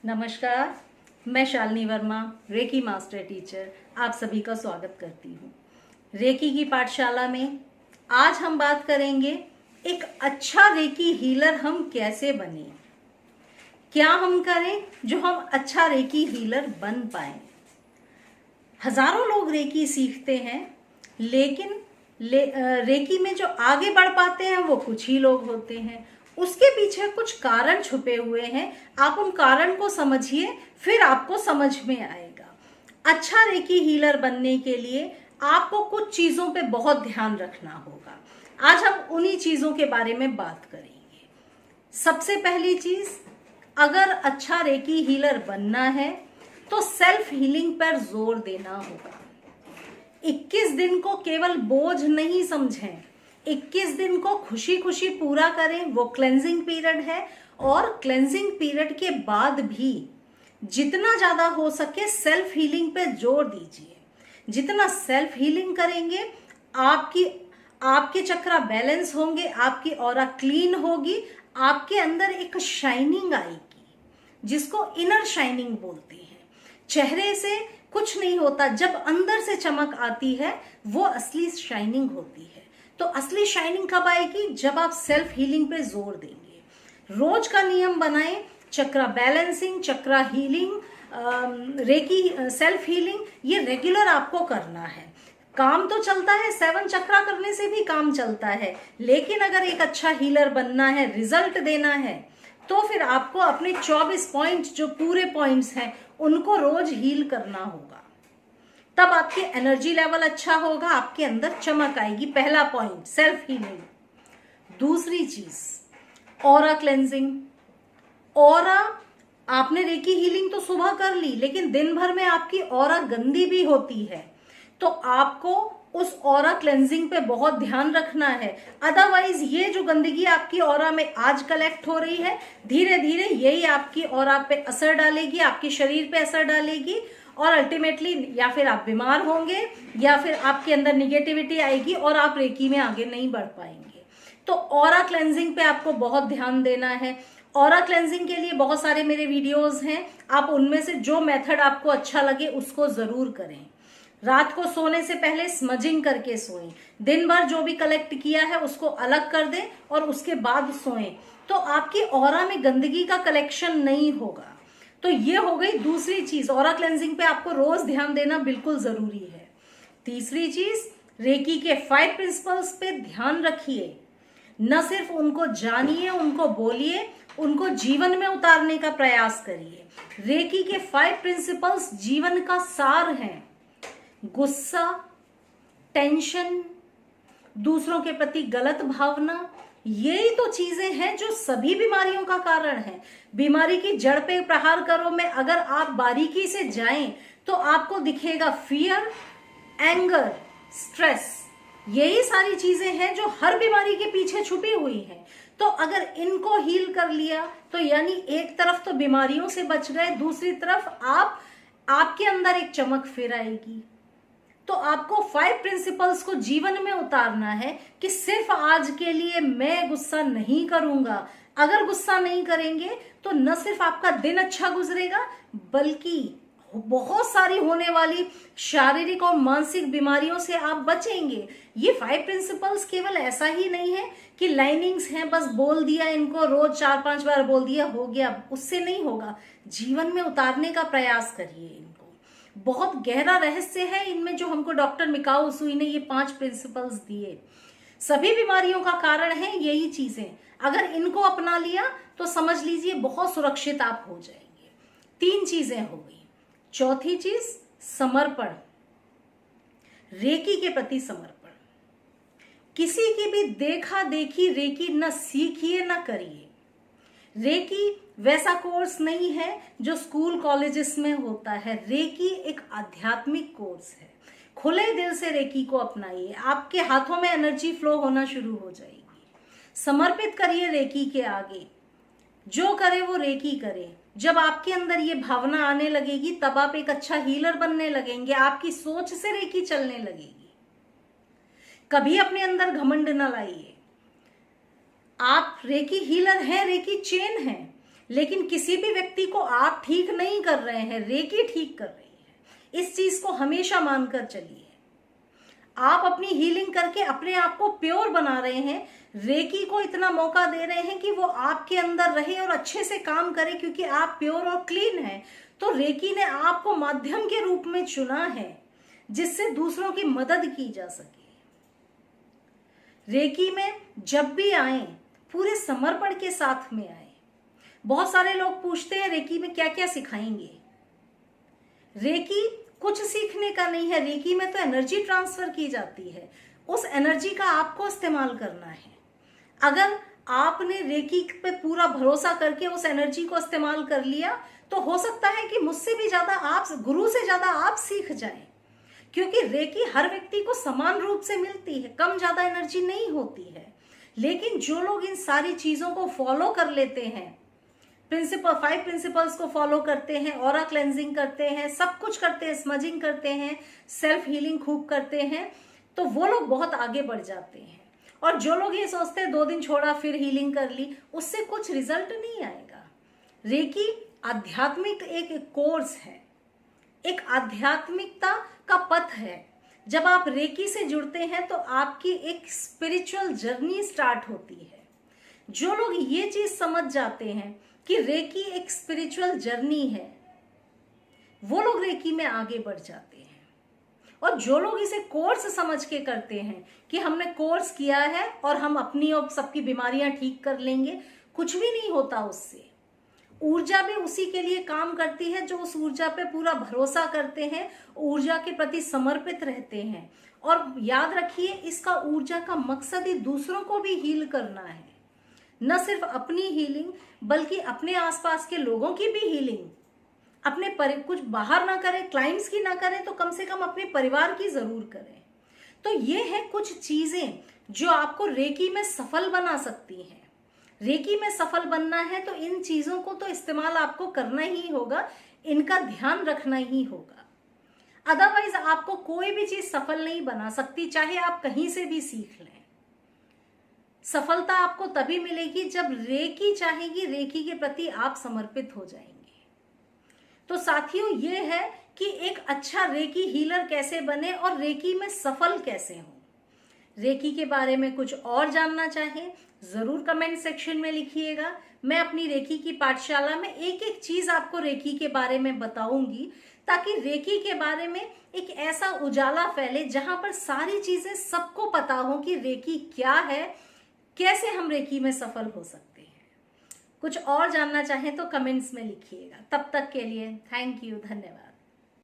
नमस्कार, मैं Shalini Verma, reiki master teacher, आप सभी का स्वागत करती हूँ। रेकी की पाठशाला में आज हम बात करेंगे एक अच्छा रेकी हीलर हम कैसे बने। क्या हम करें जो हम अच्छा रेकी हीलर बन पाए। हजारों लोग रेकी सीखते हैं, लेकिन रेकी में जो आगे बढ़ पाते हैं वो कुछ ही लोग होते हैं। उसके पीछे कुछ कारण छुपे हुए हैं। आप उन कारण को समझिए, फिर आपको समझ में आएगा। अच्छा रेकी हीलर बनने के लिए आपको कुछ चीजों पे बहुत ध्यान रखना होगा। आज हम उन्हीं चीजों के बारे में बात करेंगे। सबसे पहली चीज, अगर अच्छा रेकी हीलर बनना है तो सेल्फ हीलिंग पर जोर देना होगा। 21 दिन को केवल बोझ नहीं समझें, 21 दिन को खुशी खुशी पूरा करें। वो क्लेंजिंग पीरियड है, और क्लेंजिंग पीरियड के बाद भी जितना ज्यादा हो सके सेल्फ हीलिंग पे जोर दीजिए। जितना सेल्फ हीलिंग करेंगे, आपके चक्रा बैलेंस होंगे, आपकी ऑरा क्लीन होगी, आपके अंदर एक शाइनिंग आएगी, जिसको इनर शाइनिंग बोलते हैं। चेहरे से कुछ नहीं होता, जब अंदर से चमक आती है वो असली शाइनिंग होती है। तो असली शाइनिंग कब आएगी? जब आप सेल्फ हीलिंग पे जोर देंगे। रोज का नियम बनाएं, चक्रा बैलेंसिंग, चक्रा हीलिंग, रेकी, सेल्फ हीलिंग, ये रेगुलर आपको करना है। काम तो चलता है, 7 चक्रा करने से भी काम चलता है, लेकिन अगर एक अच्छा हीलर बनना है, रिजल्ट देना है, तो फिर आपको अपने 24 पॉइंट्स, जो पूरे पॉइंट्स हैं, उनको रोज हील करना होगा। तब आपकी एनर्जी लेवल अच्छा होगा, आपके अंदर चमक आएगी। पहला पॉइंट सेल्फ हीलिंग। दूसरी चीज ऑरा क्लेंजिंग। ऑरा, आपने रेकी हीलिंग तो सुबह कर ली, लेकिन दिन भर में आपकी ऑरा गंदी भी होती है, तो आपको उस ऑरा क्लेंजिंग पे बहुत ध्यान रखना है। अदरवाइज ये जो गंदगी आपकी ऑरा में आज कलेक्ट हो रही है, धीरे धीरे यही आपकी ऑरा पे असर डालेगी, आपके शरीर पे असर डालेगी, और अल्टीमेटली या फिर आप बीमार होंगे, या फिर आपके अंदर निगेटिविटी आएगी और आप रेकी में आगे नहीं बढ़ पाएंगे। तो ऑरा क्लेंजिंग पे आपको बहुत ध्यान देना है। ऑरा क्लेंजिंग के लिए बहुत सारे मेरे वीडियोस हैं, आप उनमें से जो मेथड आपको अच्छा लगे उसको जरूर करें। रात को सोने से पहले स्मजिंग करके सोएं। दिन भर जो भी कलेक्ट किया है उसको अलग कर दें और उसके बाद सोएं, तो आपकी ऑरा में गंदगी का कलेक्शन नहीं होगा। तो ये हो गई दूसरी चीज। ऑरा क्लेंजिंग पे आपको रोज ध्यान देना बिल्कुल जरूरी है। तीसरी चीज, रेकी के 5 प्रिंसिपल्स पे ध्यान रखिए। न सिर्फ उनको जानिए, उनको बोलिए, उनको जीवन में उतारने का प्रयास करिए। रेकी के 5 प्रिंसिपल्स जीवन का सार हैं। गुस्सा, टेंशन, दूसरों के प्रति गलत भावना, यही तो चीजें हैं जो सभी बीमारियों का कारण है। बीमारी की जड़ पे प्रहार करो में अगर आप बारीकी से जाएं तो आपको दिखेगा फियर, एंगर, स्ट्रेस, यही सारी चीजें हैं जो हर बीमारी के पीछे छुपी हुई हैं। तो अगर इनको हील कर लिया तो यानी एक तरफ तो बीमारियों से बच गए, दूसरी तरफ आपके अंदर एक चमक फिर आएगी। तो आपको 5 प्रिंसिपल्स को जीवन में उतारना है कि सिर्फ आज के लिए मैं गुस्सा नहीं करूंगा। अगर गुस्सा नहीं करेंगे तो न सिर्फ आपका दिन अच्छा गुजरेगा, बल्कि बहुत सारी होने वाली शारीरिक और मानसिक बीमारियों से आप बचेंगे। ये 5 प्रिंसिपल्स केवल ऐसा ही नहीं है कि लाइनिंग्स हैं, बस बोल दिया इनको, रोज 4-5 बार बोल दिया, हो गया, उससे नहीं होगा। जीवन में उतारने का प्रयास करिए इनको। बहुत गहरा रहस्य है इनमें, जो हमको डॉक्टर मिकाओ उसुई ने ये 5 प्रिंसिपल्स दिए। सभी बीमारियों का कारण है यही चीजें। अगर इनको अपना लिया तो समझ लीजिए बहुत सुरक्षित आप हो जाएंगे। 3 चीजें हो गई। चौथी चीज, समर्पण। रेकी के प्रति समर्पण। किसी की भी देखा देखी रेकी न सीखिए न करिए। रेकी वैसा कोर्स नहीं है जो स्कूल कॉलेजेस में होता है। रेकी एक आध्यात्मिक कोर्स है। खुले दिल से रेकी को अपनाइए, आपके हाथों में एनर्जी फ्लो होना शुरू हो जाएगी। समर्पित करिए रेकी के आगे, जो करे वो रेकी करे। जब आपके अंदर ये भावना आने लगेगी तब आप एक अच्छा हीलर बनने लगेंगे। आपकी सोच से रेकी चलने लगेगी। कभी अपने अंदर घमंड न लाइए। आप रेकी हीलर हैं, रेकी चेन है। लेकिन किसी भी व्यक्ति को आप ठीक नहीं कर रहे हैं, रेकी ठीक कर रही है। इस चीज को हमेशा मानकर चलिए। आप अपनी हीलिंग करके अपने आप को प्योर बना रहे हैं, रेकी को इतना मौका दे रहे हैं कि वो आपके अंदर रहे और अच्छे से काम करे, क्योंकि आप प्योर और क्लीन हैं। तो रेकी ने आपको माध्यम के रूप में चुना है जिससे दूसरों की मदद की जा सके। रेकी में जब भी आए पूरे समर्पण के साथ में आए। बहुत सारे लोग पूछते हैं रेकी में क्या क्या सिखाएंगे। रेकी कुछ सीखने का नहीं है, रेकी में तो एनर्जी ट्रांसफर की जाती है। उस एनर्जी का आपको इस्तेमाल करना है। अगर आपने रेकी पे पूरा भरोसा करके उस एनर्जी को इस्तेमाल कर लिया तो हो सकता है कि मुझसे भी ज्यादा आप, गुरु से ज्यादा आप सीख जाएं, क्योंकि रेकी हर व्यक्ति को समान रूप से मिलती है, कम ज्यादा एनर्जी नहीं होती है। लेकिन जो लोग इन सारी चीजों को फॉलो कर लेते हैं, 5 प्रिंसिपल्स को फॉलो करते हैं, ऑरा क्लेंजिंग करते हैं, सब कुछ करते हैं, स्मजिंग करते हैं, सेल्फ हीलिंग खूब करते हैं, तो वो लोग बहुत आगे बढ़ जाते हैं। और जो लोग ये सोचते हैं 2 दिन छोड़ा फिर हीलिंग कर ली, उससे कुछ रिजल्ट नहीं आएगा। रेकी आध्यात्मिक एक कोर्स है, एक आध्यात्मिकता का पथ है। जब आप रेकी से जुड़ते हैं तो आपकी एक स्पिरिचुअल जर्नी स्टार्ट होती है। जो लोग ये चीज समझ जाते हैं कि रेकी एक स्पिरिचुअल जर्नी है, वो लोग रेकी में आगे बढ़ जाते हैं। और जो लोग इसे कोर्स समझ के करते हैं कि हमने कोर्स किया है और हम अपनी और सबकी बीमारियां ठीक कर लेंगे, कुछ भी नहीं होता उससे। ऊर्जा भी उसी के लिए काम करती है जो उस ऊर्जा पे पूरा भरोसा करते हैं, ऊर्जा के प्रति समर्पित रहते हैं। और याद रखिए, इसका ऊर्जा का मकसद ही दूसरों को भी हील करना है। न सिर्फ अपनी हीलिंग बल्कि अपने आसपास के लोगों की भी हीलिंग। अपने कुछ बाहर ना करें, क्लाइंट्स की ना करें, तो कम से कम अपने परिवार की जरूर करें। तो ये है कुछ चीजें जो आपको रेकी में सफल बना सकती हैं। रेकी में सफल बनना है तो इन चीजों को तो इस्तेमाल आपको करना ही होगा, इनका ध्यान रखना ही होगा। अदरवाइज आपको कोई भी चीज सफल नहीं बना सकती, चाहे आप कहीं से भी सीख लें। सफलता आपको तभी मिलेगी जब रेकी चाहेगी, रेकी के प्रति आप समर्पित हो जाएंगे। तो साथियों, ये है कि एक अच्छा रेकी हीलर कैसे बने और रेकी में सफल कैसे हो। रेकी के बारे में कुछ और जानना चाहें जरूर कमेंट सेक्शन में लिखिएगा। मैं अपनी रेकी की पाठशाला में एक एक चीज आपको रेकी के बारे में बताऊंगी, ताकि रेकी के बारे में एक ऐसा उजाला फैले जहां पर सारी चीजें सबको पता हो कि रेकी क्या है, कैसे हम रेकी में सफल हो सकते हैं। कुछ और जानना चाहें तो कमेंट्स में लिखिएगा। तब तक के लिए थैंक यू, धन्यवाद।